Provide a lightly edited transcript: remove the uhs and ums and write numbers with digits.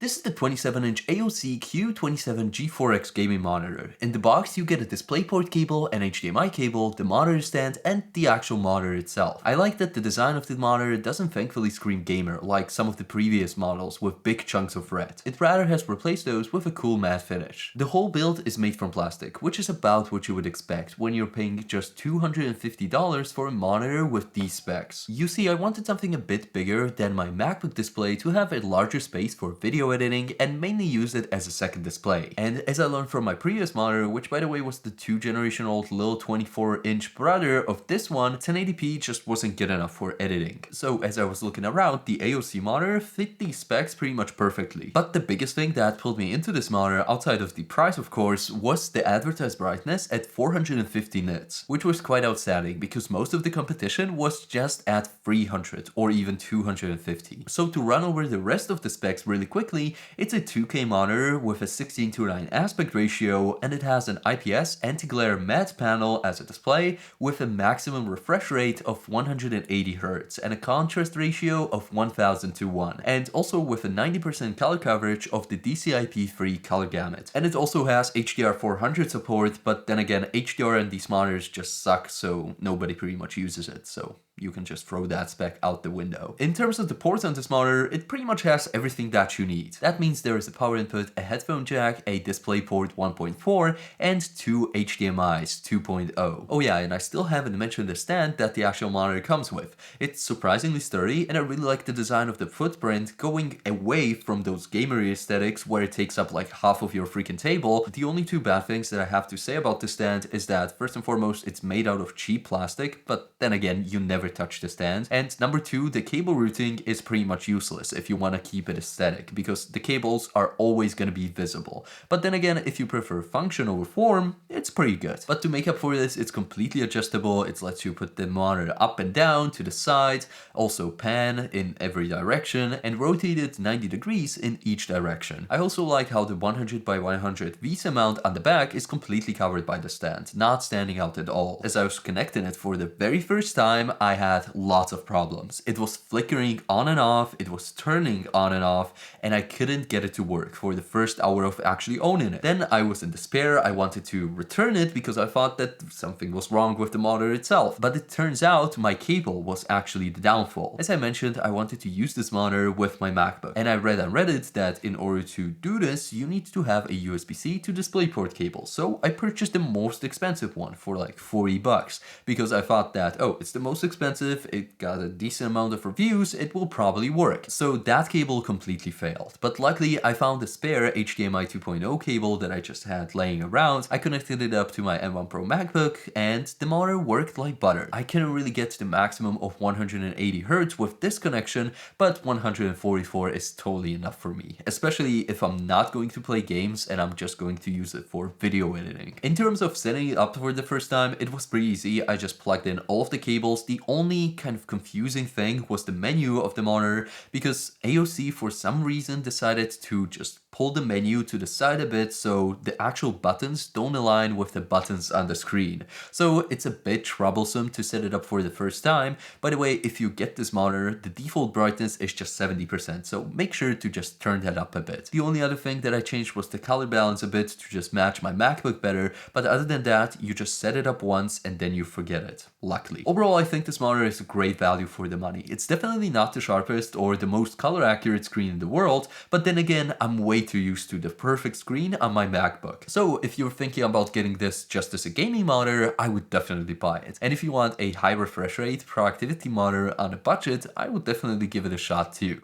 This is the 27-inch AOC Q27G4X gaming monitor. In the box you get a DisplayPort cable, an HDMI cable, the monitor stand, and the actual monitor itself. I like that the design of the monitor doesn't thankfully scream gamer like some of the previous models with big chunks of red. It rather has replaced those with a cool matte finish. The whole build is made from plastic, which is about what you would expect when you're paying just $250 for a monitor with these specs. You see, I wanted something a bit bigger than my MacBook display to have a larger space for video editing and mainly use it as a second display. And as I learned from my previous monitor, which by the way was the 2-generation old little 24-inch brother of this one, 1080p just wasn't good enough for editing. So as I was looking around, the AOC monitor fit these specs pretty much perfectly. But the biggest thing that pulled me into this monitor, outside of the price of course, was the advertised brightness at 450 nits, which was quite outstanding because most of the competition was just at 300 or even 250. So to run over the rest of the specs really quickly, it's a 2K monitor with a 16:9 aspect ratio, and it has an IPS anti-glare matte panel as a display with a maximum refresh rate of 180 Hz and a contrast ratio of 1000:1, and also with a 90% color coverage of the DCI-P3 color gamut. And it also has HDR400 support, but then again HDR in these monitors just suck, so nobody pretty much uses it, so you can just throw that spec out the window. In terms of the ports on this monitor, it pretty much has everything that you need. That means there is a power input, a headphone jack, a DisplayPort 1.4, and 2 HDMIs 2.0. Oh yeah, and I still haven't mentioned the stand that the actual monitor comes with. It's surprisingly sturdy, and I really like the design of the footprint going away from those gamery aesthetics where it takes up like half of your freaking table. The only two bad things that I have to say about the stand is that first and foremost, it's made out of cheap plastic, but then again, you never touch the stand. And number two, the cable routing is pretty much useless if you want to keep it aesthetic, because the cables are always going to be visible. But then again, if you prefer function over form, it's pretty good. But to make up for this, it's completely adjustable. It lets you put the monitor up and down, to the side, also pan in every direction, and rotate it 90 degrees in each direction. I also like how the 100 by 100 VESA mount on the back is completely covered by the stand, not standing out at all. As I was connecting it for the very first time, I had lots of problems. It was flickering on and off, it was turning on and off, and I couldn't get it to work for the first hour of actually owning it. Then I was in despair. I wanted to return it because I thought that something was wrong with the monitor itself. But it turns out my cable was actually the downfall. As I mentioned, I wanted to use this monitor with my MacBook, and I read on Reddit that in order to do this, you need to have a USB-C to DisplayPort cable. So I purchased the most expensive one for like 40 bucks because I thought that, oh, it's the most expensive, it got a decent amount of reviews, it will probably work. So that cable completely failed. But luckily I found a spare HDMI 2.0 cable that I just had laying around. I connected it up to my M1 Pro MacBook and the monitor worked like butter. I couldn't really get to the maximum of 180 Hz with this connection, but 144 is totally enough for me, especially if I'm not going to play games and I'm just going to use it for video editing. In terms of setting it up for the first time, it was pretty easy. I just plugged in all of the cables. The only kind of confusing thing was the menu of the monitor, because AOC for some reason decided to just pull the menu to the side a bit so the actual buttons don't align with the buttons on the screen. So it's a bit troublesome to set it up for the first time. By the way, if you get this monitor, the default brightness is just 70%, so make sure to just turn that up a bit. The only other thing that I changed was the color balance a bit to just match my MacBook better, but other than that, you just set it up once and then you forget it, luckily. Overall, I think this monitor is a great value for the money. It's definitely not the sharpest or the most color accurate screen in the world, but then again, I'm way too used to the perfect screen on my MacBook. So if you're thinking about getting this just as a gaming monitor, I would definitely buy it. And if you want a high refresh rate productivity monitor on a budget, I would definitely give it a shot too.